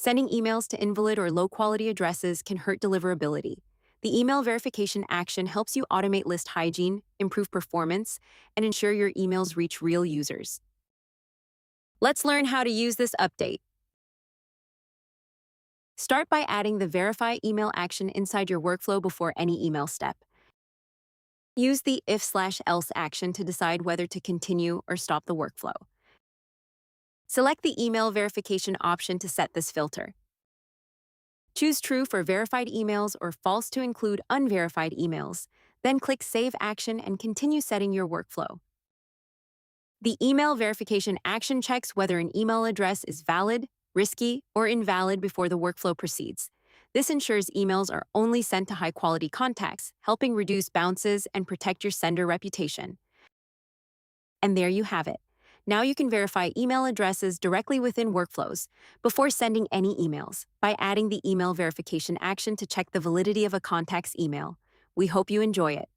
Sending emails to invalid or low-quality addresses can hurt deliverability. The email verification action helps you automate list hygiene, improve performance, and ensure your emails reach real users. Let's learn how to use this update. Start by adding the verify email action inside your workflow before any email step. Use the if/else action to decide whether to continue or stop the workflow. Select the email verification option to set this filter. Choose true for verified emails or false to include unverified emails. Then click Save Action and continue setting your workflow. The email verification action checks whether an email address is valid, risky, or invalid before the workflow proceeds. This ensures emails are only sent to high-quality contacts, helping reduce bounces and protect your sender reputation. And there you have it. Now you can verify email addresses directly within workflows before sending any emails by adding the email verification action to check the validity of a contact's email. We hope you enjoy it.